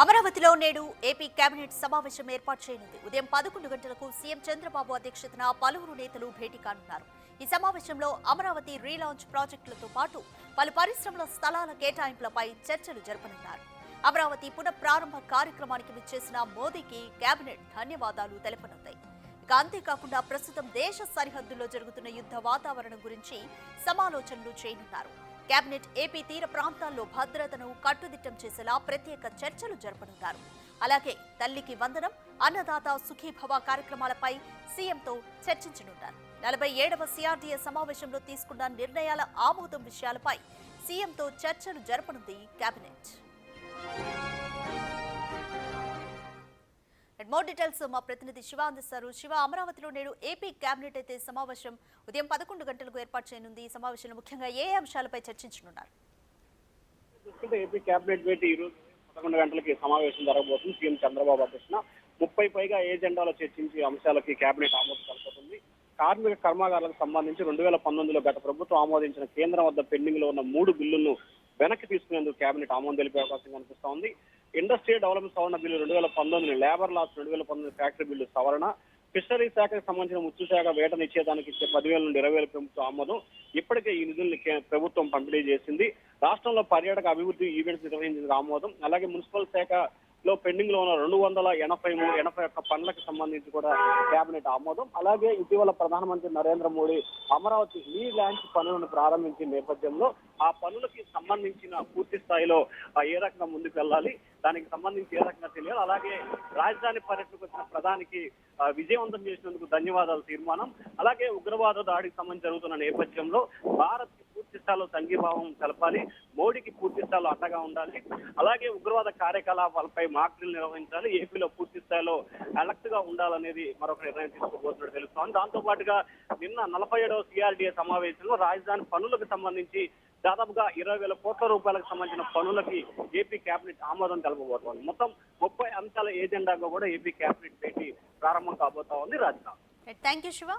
అమరావతిలో నేడు AP cabinet సమావేశం ఏర్పాటు చేయనుంది. ఉదయం 11 గంటలకు సీఎం చంద్రబాబు అధ్యక్షతన పలువురు నేతలు భేటీ కానున్నారు. ఈ సమావేశంలో అమరావతి రీలాంచ్ ప్రాజెక్టులతో పాటు పలు పరిశ్రమల స్థలాల కేటాయింపులపై చర్చలు జరపనున్నారు. అమరావతి పునఃప్రారంభ కార్యక్రమానికి విచ్చేసిన మోదీకి కేబినెట్ ధన్యవాదాలు తెలపనుంది. ఇక అంతేకాకుండా ప్రస్తుతం దేశ సరిహద్దుల్లో జరుగుతున్న యుద్ధ వాతావరణం గురించి సమాలోచనలు చేయనున్నారు. కేబినెట్ ఏపీ తీర ప్రాంతాల్లో భద్రతను కట్టుదిట్టం చేసేలా ప్రత్యేక చర్చలు జరపనున్నారు. అలాగే తల్లికి వందనం, అన్నదాత సుఖీభవ కార్యక్రమాలపై సీఎంతో చర్చించనున్నారు. 47వ సిఆర్డీఏ సమావేశంలో తీసుకున్న నిర్ణయాల ఆమోదం విషయాలపై సీఎంతో చర్చలు జరపనుంది కేబినెట్. మోర్ డీటెయిల్స్ మా ప్రతినిధి శివ అందిస్తారు. శివ, అమరావతిలో నేడు ఏపీ కేబినెట్ అయితే సమావేశం ఉదయం 11 గంటలకు ఏర్పాటు చేయనుంది. ఈ సమావేశంలో ముఖ్యంగా ఏ అంశాలపై చర్చించనున్నారు? ఏపీ కేబినెట్ భేటీ ఈ రోజు 11 గంటలకి సమావేశం జరగబోతుంది. సీఎం చంద్రబాబు అధ్యక్షన 30 పైగా ఏజెండాలో చర్చించి అంశాలకి కేబినెట్ ఆమోదం కలుపుతుంది. కార్మిక కర్మాగారాలకు సంబంధించి 2019లో గత ప్రభుత్వం ఆమోదించిన కేంద్రం వద్ద పెండింగ్ లో ఉన్న 3 బిల్లులను వెనక్కి తీసుకునేందుకు కేబినెట్ ఆమోదం తెలిపే అవకాశం కనిపిస్తా ఉంది. ఇండస్ట్రియల్ డెవలప్మెంట్ సవరణ bill 2019, labour laws 2019 factory bill సవరణ, ఫిషరీ శాఖకు సంబంధించిన ముత్సు శాఖ వేట నిషేధానికి ఇచ్చే 10,000 నుండి 20,000 పెంపుతో ఆమోదం. ఇప్పటికే ఈ నిధుల్ని ప్రభుత్వం పంపిణీ చేసింది. రాష్ట్రంలో పర్యాటక అభివృద్ధి ఈవెంట్స్ నిర్వహించేందుకు ఆమోదం. అలాగే మున్సిపల్ శాఖలో పెండింగ్ లో ఉన్న 281 పనులకు సంబంధించి కూడా కేబినెట్ ఆమోదం. అలాగే ఇటీవల ప్రధానమంత్రి నరేంద్ర మోడీ అమరావతి ఈ ల్యాండ్ పనులను ప్రారంభించిన నేపథ్యంలో ఆ పనులకి సంబంధించిన పూర్తి స్థాయిలో ఏ రకంగా ముందుకు వెళ్ళాలి, దానికి సంబంధించి ఏ రకంగా తెలియాలి, అలాగే రాజధాని పర్యటనకు వచ్చిన ప్రధానికి విజయవంతం చేసినందుకు ధన్యవాదాలు తీర్మానం. అలాగే ఉగ్రవాద దాడికి సంబంధించి జరుగుతున్న నేపథ్యంలో భారత్ పూర్తి స్థాయిలో సంఘీభావం తెలపాలి, మోడీకి పూర్తి స్థాయిలో అండగా ఉండాలి, అలాగే ఉగ్రవాద కార్యకలాపాలపై మాక్ డ్రిల్ నిర్వహించాలి, ఏపీలో పూర్తి స్థాయిలో అలర్ట్ గా ఉండాలనేది మరొక నిర్ణయం తీసుకోబోతున్నట్టు తెలుస్తోంది. దాంతో పాటుగా నిన్న 47వ సిఆర్డీఏ సమావేశంలో రాజధాని పనులకు సంబంధించి దాదాపుగా 20,000 కోట్ల రూపాయలకు సంబంధించిన పనులకి ఏపీ కేబినెట్ ఆమోదం తెలపబోతోంది. మొత్తం 30 అంశాల ఏజెండాగా కూడా ఏపీ కేబినెట్ భేటీ ప్రారంభం కాబోతా ఉంది. రాజధాని. Thank you Shiva.